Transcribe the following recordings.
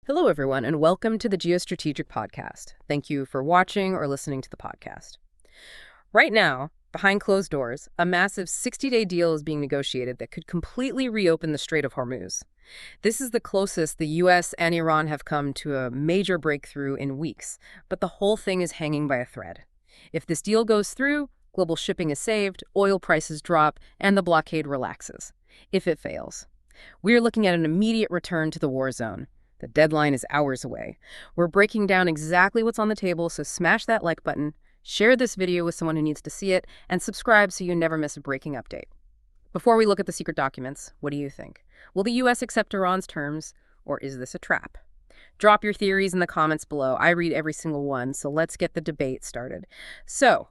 Hello, everyone, and welcome to the Geostrategic Podcast. Thank you for watching or listening to the podcast. Right now, behind closed doors, a massive 60-day deal is being negotiated that could completely reopen the Strait of Hormuz. This is the closest the U.S. and Iran have come to a major breakthrough in weeks, but the whole thing is hanging by a thread. If this deal goes through, global shipping is saved, oil prices drop, and the blockade relaxes. If it fails, we're looking at an immediate return to the war zone. The deadline is hours away. We're breaking down exactly what's on the table, so smash that like button, share this video with someone who needs to see it, and subscribe so you never miss a breaking update. Before we look at the secret documents, what do you think? Will the U.S. accept Iran's terms, or is this a trap? Drop your theories in the comments below. I read every single one, so let's get the debate started. So,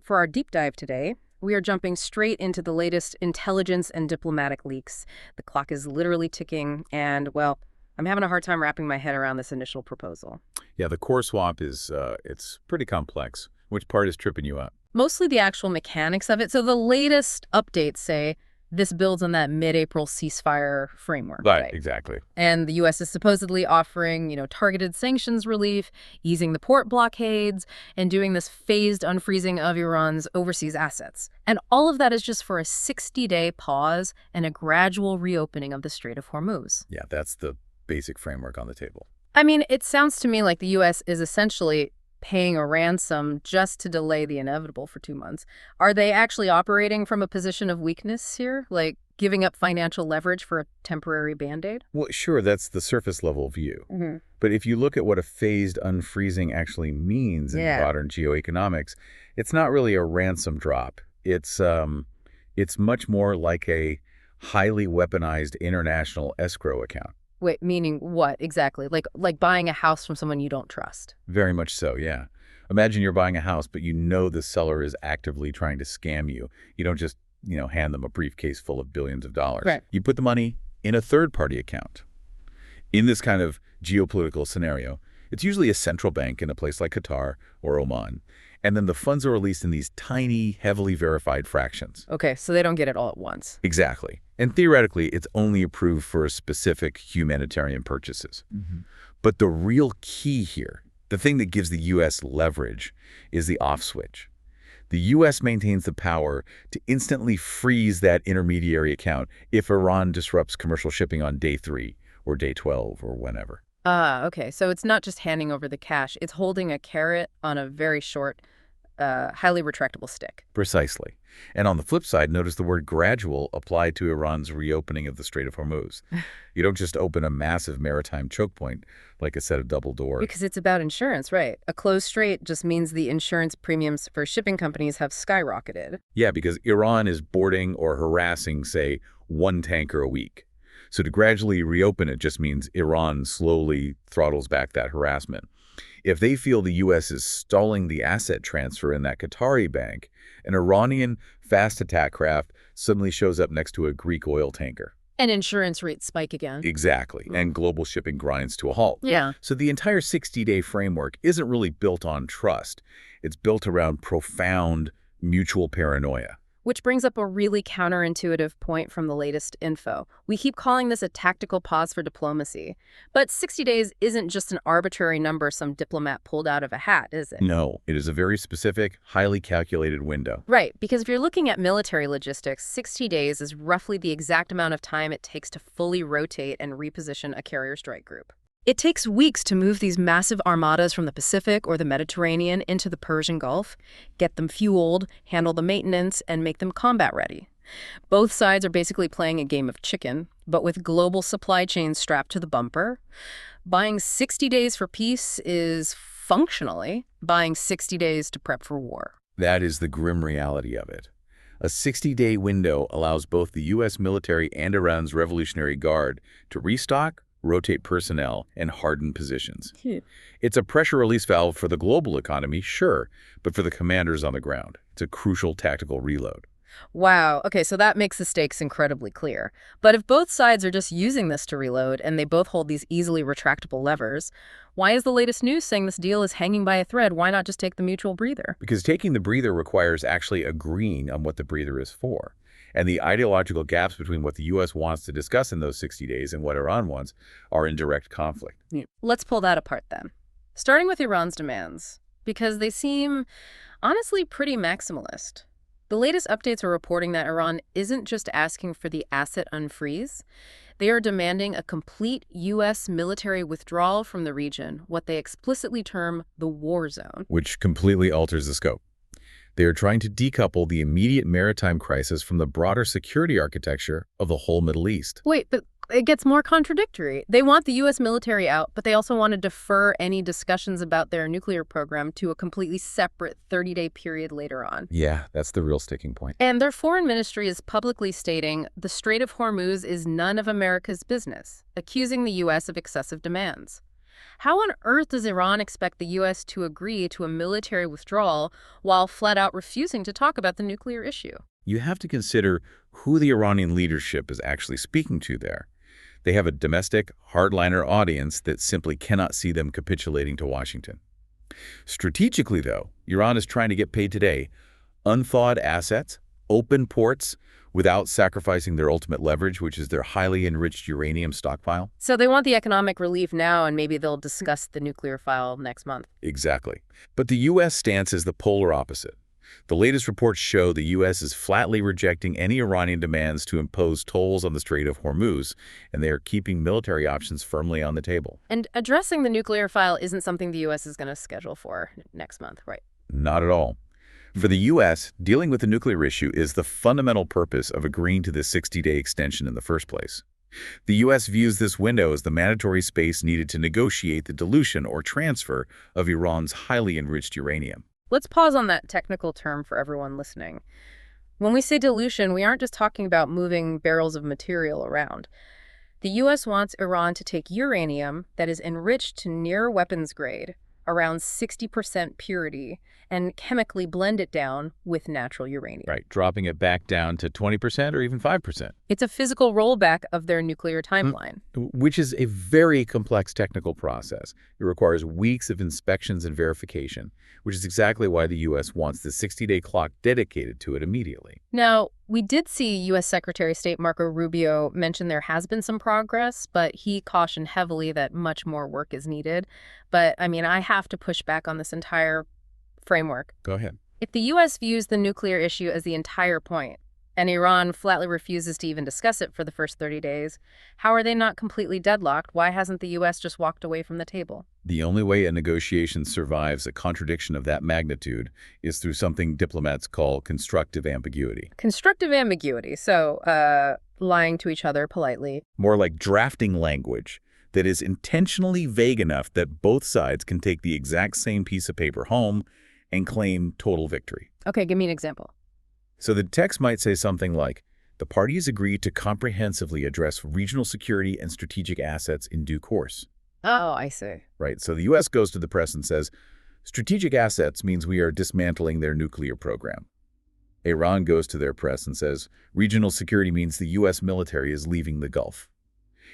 for our deep dive today, we are jumping straight into the latest intelligence and diplomatic leaks. The clock is literally ticking, and, well, I'm having a hard time wrapping my head around this initial proposal. Yeah, the core swap is, it's pretty complex. Which part is tripping you up? Mostly the actual mechanics of it. So the latest updates say this builds on that mid-April ceasefire framework. Right, exactly. And the U.S. is supposedly offering, targeted sanctions relief, easing the port blockades, and doing this phased unfreezing of Iran's overseas assets. And all of that is just for a 60-day pause and a gradual reopening of the Strait of Hormuz. Yeah, that's the basic framework on the table. I mean, it sounds to me like the U.S. is essentially paying a ransom just to delay the inevitable for 2 months. Are they actually operating from a position of weakness here, like giving up financial leverage for a temporary Band-Aid? Well, sure, that's the surface level view. But if you look at what a phased unfreezing actually means in modern geoeconomics, it's not really a ransom drop. It's much more like a highly weaponized international escrow account. Wait, meaning what exactly? Like buying a house from someone you don't trust? Very much so, yeah. Imagine you're buying a house, but you know the seller is actively trying to scam you. You don't just, hand them a briefcase full of billions of dollars. Right. You put the money in a third-party account. In this kind of geopolitical scenario, it's usually a central bank in a place like Qatar or Oman. And then the funds are released in these tiny, heavily verified fractions. Okay, so they don't get it all at once. Exactly. And theoretically, it's only approved for specific humanitarian purchases. But the real key here, the thing that gives the U.S. leverage, is the off switch. The U.S. maintains the power to instantly freeze that intermediary account if Iran disrupts commercial shipping on day 3 or day 12 or whenever. Okay, so it's not just handing over the cash. It's holding a carrot on a very short, highly retractable stick. Precisely. And on the flip side, notice the word gradual applied to Iran's reopening of the Strait of Hormuz. You don't just open a massive maritime chokepoint like a set of double doors. Because it's about insurance, right? A closed strait just means the insurance premiums for shipping companies have skyrocketed. Yeah, because Iran is boarding or harassing, say, 1 tanker a week. So to gradually reopen it just means Iran slowly throttles back that harassment. If they feel the U.S. is stalling the asset transfer in that Qatari bank, an Iranian fast attack craft suddenly shows up next to a Greek oil tanker. And insurance rates spike again. Exactly. And global shipping grinds to a halt. Yeah. So the entire 60-day framework isn't really built on trust. It's built around profound mutual paranoia. Which brings up a really counterintuitive point from the latest info. We keep calling this a tactical pause for diplomacy. But 60 days isn't just an arbitrary number some diplomat pulled out of a hat, is it? No, it is a very specific, highly calculated window. Right, because if you're looking at military logistics, 60 days is roughly the exact amount of time it takes to fully rotate and reposition a carrier strike group. It takes weeks to move these massive armadas from the Pacific or the Mediterranean into the Persian Gulf, get them fueled, handle the maintenance, and make them combat ready. Both sides are basically playing a game of chicken, but with global supply chains strapped to the bumper. Buying 60 days for peace is functionally buying 60 days to prep for war. That is the grim reality of it. A 60-day window allows both the U.S. military and Iran's Revolutionary Guard to restock, rotate personnel, and harden positions. It's a pressure release valve for the global economy, sure, but for the commanders on the ground, it's a crucial tactical reload. Wow. Okay, so that makes the stakes incredibly clear. But if both sides are just using this to reload and they both hold these easily retractable levers, why is the latest news saying this deal is hanging by a thread? Why not just take the mutual breather? Because taking the breather requires actually agreeing on what the breather is for. And the ideological gaps between what the U.S. wants to discuss in those 60 days and what Iran wants are in direct conflict. Let's pull that apart then. Starting with Iran's demands, because they seem honestly pretty maximalist. The latest updates are reporting that Iran isn't just asking for the asset unfreeze. They are demanding a complete U.S. military withdrawal from the region, what they explicitly term the war zone. Which completely alters the scope. They are trying to decouple the immediate maritime crisis from the broader security architecture of the whole Middle East. Wait, but it gets more contradictory. They want the U.S. military out, but they also want to defer any discussions about their nuclear program to a completely separate 30-day period later on. Yeah, that's the real sticking point. And their foreign ministry is publicly stating the Strait of Hormuz is none of America's business, accusing the U.S. of excessive demands. How on earth does Iran expect the U.S. to agree to a military withdrawal while flat out refusing to talk about the nuclear issue? You have to consider who the Iranian leadership is actually speaking to there. They have a domestic, hardliner audience that simply cannot see them capitulating to Washington. Strategically, though, Iran is trying to get paid today. Unthawed assets, open ports, without sacrificing their ultimate leverage, which is their highly enriched uranium stockpile. So they want the economic relief now, and maybe they'll discuss the nuclear file next month. Exactly. But the U.S. stance is the polar opposite. The latest reports show the U.S. is flatly rejecting any Iranian demands to impose tolls on the Strait of Hormuz, and they are keeping military options firmly on the table. And addressing the nuclear file isn't something the U.S. is going to schedule for next month, right? Not at all. For the U.S., dealing with the nuclear issue is the fundamental purpose of agreeing to this 60-day extension in the first place. The U.S. views this window as the mandatory space needed to negotiate the dilution or transfer of Iran's highly enriched uranium. Let's pause on that technical term for everyone listening. When we say dilution, we aren't just talking about moving barrels of material around. The U.S. wants Iran to take uranium that is enriched to near weapons grade, around 60% purity, and chemically blend it down with natural uranium. Right, dropping it back down to 20% or even 5%. It's a physical rollback of their nuclear timeline. Which is a very complex technical process. It requires weeks of inspections and verification, which is exactly why the U.S. wants the 60-day clock dedicated to it immediately. Now, we did see U.S. Secretary of State Marco Rubio mention there has been some progress, but he cautioned heavily that much more work is needed. But, I have to push back on this entire framework. Go ahead. If the U.S. views the nuclear issue as the entire point, and Iran flatly refuses to even discuss it for the first 30 days, how are they not completely deadlocked? Why hasn't the U.S. just walked away from the table? The only way a negotiation survives a contradiction of that magnitude is through something diplomats call constructive ambiguity. Constructive ambiguity, so lying to each other politely. More like drafting language that is intentionally vague enough that both sides can take the exact same piece of paper home and claim total victory. Okay, give me an example. So the text might say something like, the parties agreed to comprehensively address regional security and strategic assets in due course. Oh, I see. Right, so the U.S. goes to the press and says, strategic assets means we are dismantling their nuclear program. Iran goes to their press and says, regional security means the U.S. military is leaving the Gulf.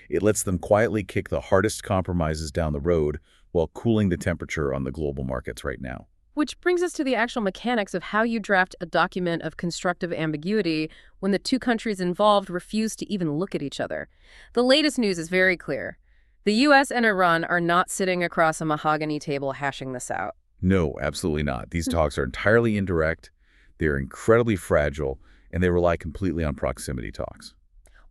It lets them quietly kick the hardest compromises down the road while cooling the temperature on the global markets right now. Which brings us to the actual mechanics of how you draft a document of constructive ambiguity when the two countries involved refuse to even look at each other. The latest news is very clear. The U.S. and Iran are not sitting across a mahogany table hashing this out. No, absolutely not. These talks are entirely indirect, they're incredibly fragile, and they rely completely on proximity talks.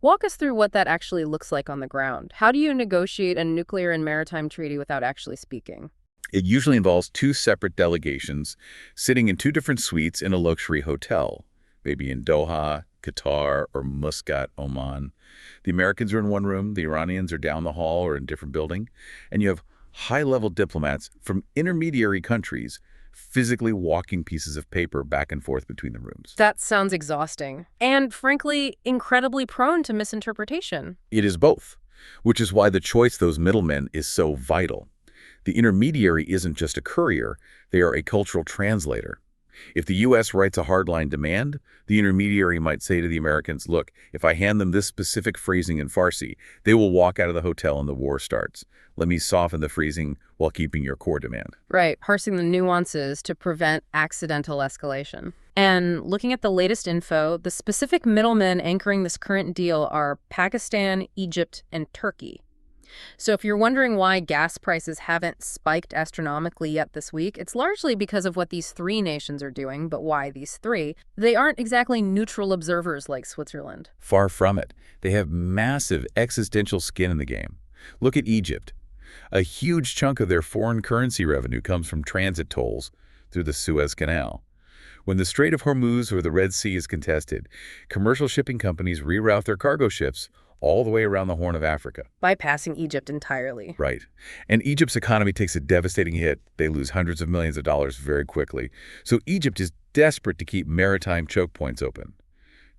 Walk us through what that actually looks like on the ground. How do you negotiate a nuclear and maritime treaty without actually speaking? It usually involves two separate delegations sitting in two different suites in a luxury hotel, maybe in Doha, Qatar, or Muscat, Oman. The Americans are in one room, the Iranians are down the hall or in a different building, and you have high-level diplomats from intermediary countries physically walking pieces of paper back and forth between the rooms. That sounds exhausting and, frankly, incredibly prone to misinterpretation. It is both, which is why the choice of those middlemen is so vital. The intermediary isn't just a courier, they are a cultural translator. If the U.S. writes a hardline demand, the intermediary might say to the Americans, look, if I hand them this specific phrasing in Farsi, they will walk out of the hotel and the war starts. Let me soften the phrasing while keeping your core demand. Right, parsing the nuances to prevent accidental escalation. And looking at the latest info, the specific middlemen anchoring this current deal are Pakistan, Egypt, and Turkey. So if you're wondering why gas prices haven't spiked astronomically yet this week, it's largely because of what these three nations are doing. But why these three? They aren't exactly neutral observers like Switzerland. Far from it. They have massive existential skin in the game. Look at Egypt. A huge chunk of their foreign currency revenue comes from transit tolls through the Suez Canal. When the Strait of Hormuz or the Red Sea is contested, commercial shipping companies reroute their cargo ships all the way around the Horn of Africa. Bypassing Egypt entirely. Right. And Egypt's economy takes a devastating hit. They lose hundreds of millions of dollars very quickly. So Egypt is desperate to keep maritime choke points open.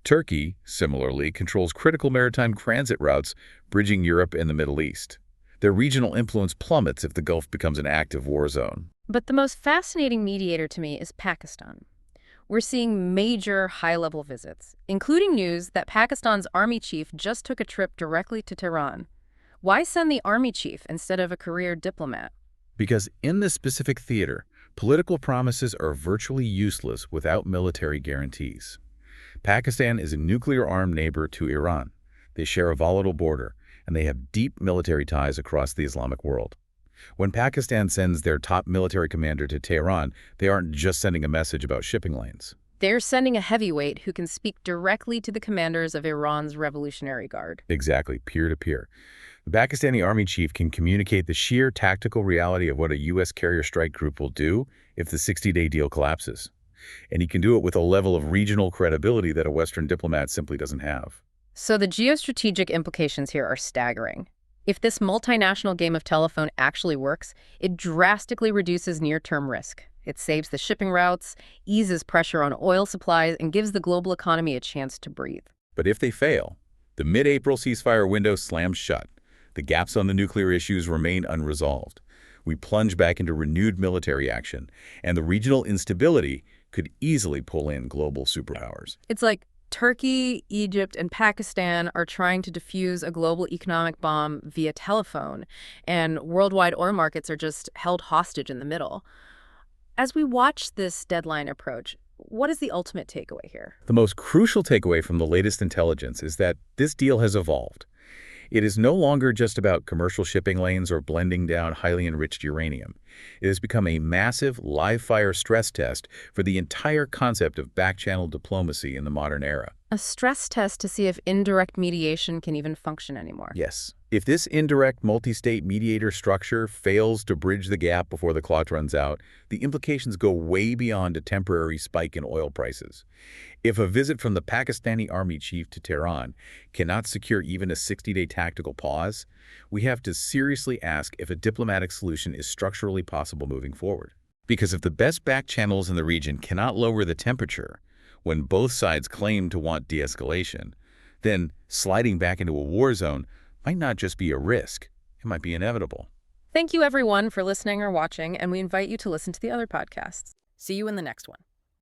Turkey, similarly, controls critical maritime transit routes bridging Europe and the Middle East. Their regional influence plummets if the Gulf becomes an active war zone. But the most fascinating mediator to me is Pakistan. We're seeing major high-level visits, including news that Pakistan's army chief just took a trip directly to Tehran. Why send the army chief instead of a career diplomat? Because in this specific theater, political promises are virtually useless without military guarantees. Pakistan is a nuclear-armed neighbor to Iran. They share a volatile border, and they have deep military ties across the Islamic world. When Pakistan sends their top military commander to Tehran, they aren't just sending a message about shipping lanes. They're sending a heavyweight who can speak directly to the commanders of Iran's Revolutionary Guard. Exactly, peer-to-peer. The Pakistani army chief can communicate the sheer tactical reality of what a U.S. carrier strike group will do if the 60-day deal collapses. And he can do it with a level of regional credibility that a Western diplomat simply doesn't have. So the geostrategic implications here are staggering. If this multinational game of telephone actually works, it drastically reduces near-term risk. It saves the shipping routes, eases pressure on oil supplies, and gives the global economy a chance to breathe. But if they fail, the mid-April ceasefire window slams shut. The gaps on the nuclear issues remain unresolved. We plunge back into renewed military action, and the regional instability could easily pull in global superpowers. It's like Turkey, Egypt, and Pakistan are trying to defuse a global economic bomb via telephone, and worldwide oil markets are just held hostage in the middle. As we watch this deadline approach, what is the ultimate takeaway here? The most crucial takeaway from the latest intelligence is that this deal has evolved. It is no longer just about commercial shipping lanes or blending down highly enriched uranium. It has become a massive live-fire stress test for the entire concept of back-channel diplomacy in the modern era. A stress test to see if indirect mediation can even function anymore. Yes. If this indirect multi-state mediator structure fails to bridge the gap before the clock runs out, the implications go way beyond a temporary spike in oil prices. If a visit from the Pakistani army chief to Tehran cannot secure even a 60-day tactical pause, we have to seriously ask if a diplomatic solution is structurally possible moving forward. Because if the best back channels in the region cannot lower the temperature when both sides claim to want de-escalation, then sliding back into a war zone might not just be a risk, it might be inevitable. Thank you, everyone, for listening or watching, and we invite you to listen to the other podcasts. See you in the next one.